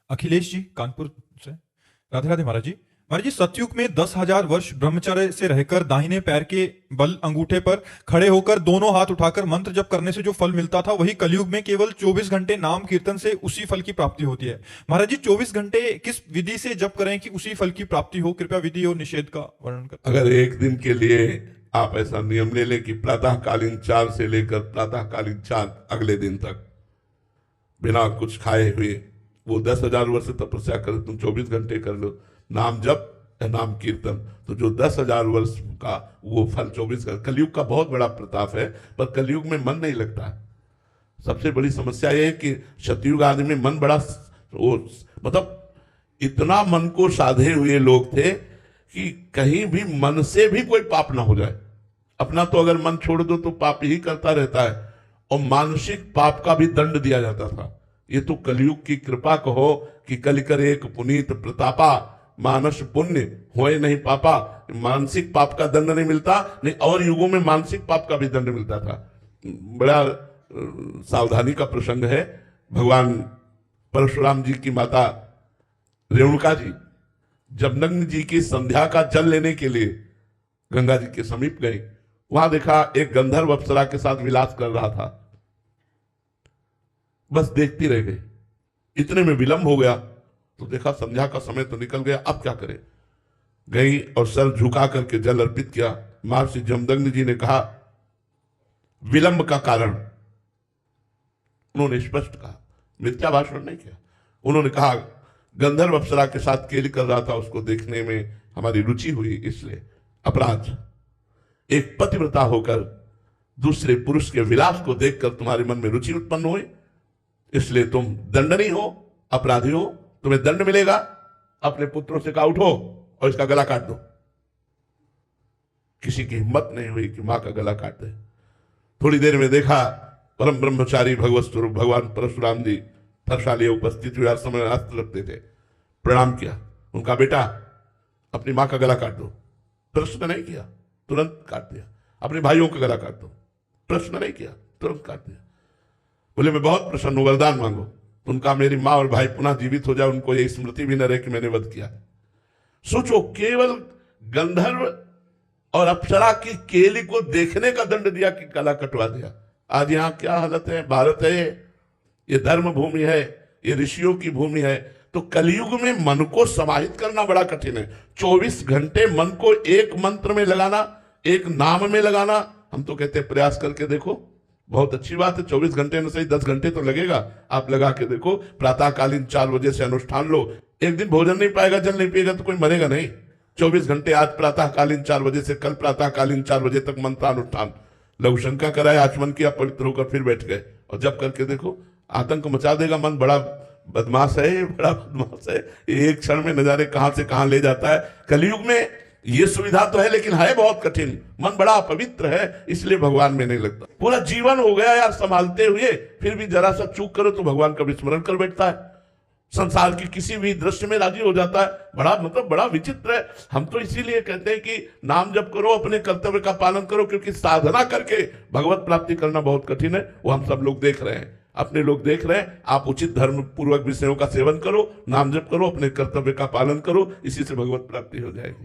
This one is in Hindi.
अखिलेश जी कानपुर से। राधे राधे महाराज जी। महाराज जी, सतयुग में 10,000 वर्ष ब्रह्मचर्य से रहकर दाहिने पैर के बल अंगूठे पर खड़े होकर दोनों हाथ उठाकर मंत्र जप करने से जो फल मिलता था, वही कलयुग में केवल 24 घंटे नाम कीर्तन से उसी फल की प्राप्ति होती है। महाराज जी, 24 घंटे किस विधि से जप करें कि उसी फल की प्राप्ति हो? कृपया विधि और निषेध का वर्णन करें। अगर एक दिन के लिए आप ऐसा नियम ले लें कि प्रातःकालीन 4 से लेकर प्रातःकालीन 4 अगले दिन तक बिना कुछ खाए हुए वो 10,000 वर्ष तपस्या कर, तुम 24 घंटे कर लो नाम जप या नाम कीर्तन, तो जो 10,000 वर्ष का वो फल 24 घंटे। कलयुग का बहुत बड़ा प्रताप है, पर कलयुग में मन नहीं लगता है। सबसे बड़ी समस्या यह है कि सतयुग आदि में मन बड़ा मतलब इतना मन को साधे हुए लोग थे कि कहीं भी मन से भी कोई पाप ना हो जाए। अपना तो अगर मन छोड़ दो तो पाप ही करता रहता है, और मानसिक पाप का भी दंड दिया जाता था। ये तो कलयुग की कृपा कहो कि कलि करे एक पुनीत प्रतापा, मानस पुण्य होए नहीं पापा। मानसिक पाप का दंड नहीं मिलता, नहीं और युगों में मानसिक पाप का भी दंड मिलता था। बड़ा सावधानी का प्रसंग है। भगवान परशुराम जी की माता रेणुका जी जमदग्नि जी की संध्या का जल लेने के लिए गंगा जी के समीप गए। वहां देखा एक गंधर्व अप्सरा के साथ विलास कर रहा था। बस देखती रह गई। इतने में विलंब हो गया तो देखा संध्या का समय तो निकल गया, अब क्या करें। गई और सर झुका करके जल अर्पित किया। महर्षि जमदग्नि जी ने कहा विलंब का कारण, उन्होंने स्पष्ट कहा, मिथ्या भाषण नहीं किया। उन्होंने कहा गंधर्व अप्सरा के साथ केली कर रहा था, उसको देखने में हमारी रुचि हुई, इसलिए अपराध। एक पतिव्रता होकर दूसरे पुरुष के विलास को देखकर तुम्हारे मन में रुचि उत्पन्न हुई, इसलिए तुम दंडनीय हो, अपराधी हो, तुम्हें दंड मिलेगा। अपने पुत्रों से कहा उठो और इसका गला काट दो। किसी की हिम्मत नहीं हुई कि मां का गला काट दे। थोड़ी देर में देखा परम ब्रह्मचारी भगवत स्वरूप भगवान परशुराम जी थरशाली उपस्थित हुए, हर समय अस्त्र रखते थे। प्रणाम किया, उनका बेटा अपनी मां का गला काट दो। प्रश्न नहीं किया, तुरंत काट दिया। अपने भाइयों का गला काट दो, प्रश्न नहीं किया, तुरंत काट दिया। बोले मैं बहुत प्रसन्न हूं, वरदान मांगो। उनका मेरी मां और भाई पुनः जीवित हो जाए, उनको ये स्मृति भी न रहे कि मैंने वध किया। सोचो, केवल गंधर्व और अप्सरा की केली को देखने का दंड दिया कि गला कटवा दिया। आज यहां क्या हालत है। भारत है ये धर्म भूमि है, ये ऋषियों की भूमि है। तो कलयुग में मन को समाहित करना बड़ा कठिन है। 24 घंटे मन को एक मंत्र में लगाना, एक नाम में लगाना। हम तो कहते हैं प्रयास करके देखो, बहुत अच्छी बात है। 24 घंटे में सही 10 घंटे तो लगेगा, आप लगा के देखो। प्रातःकालीन 4 बजे से अनुष्ठान लो। एक दिन भोजन नहीं पाएगा, जल नहीं पिएगा तो कोई मरेगा नहीं। 24 घंटे आज प्रातःकालीन 4 बजे से कल प्रातःकालीन 4 बजे तक मंत्रानुष्ठान। लघु शंका कराए, आचमन किया, पवित्र होकर फिर बैठ गए और जब करके देखो, आतंक मचा देगा। मन बड़ा बदमाश है, बड़ा बदमाश है। एक क्षण में न जाने कहां से कहां ले जाता है। कलयुग में ये सुविधा तो है, लेकिन है बहुत कठिन। मन बड़ा अपवित्र है, इसलिए भगवान में नहीं लगता। पूरा जीवन हो गया यार संभालते हुए, फिर भी जरा सा चूक करो तो भगवान का विस्मरण कर बैठता है। संसार की किसी भी दृश्य में राजी हो जाता है। बड़ा विचित्र है। हम तो इसीलिए कहते हैं कि नाम जप करो, अपने कर्तव्य का पालन करो, क्योंकि साधना करके भगवत प्राप्ति करना बहुत कठिन है। वो हम सब लोग देख रहे हैं, अपने लोग देख रहे हैं। आप उचित धर्म पूर्वक विषयों का सेवन करो, नाम जप करो, अपने कर्तव्य का पालन करो, इसी से भगवत प्राप्ति हो जाएगी।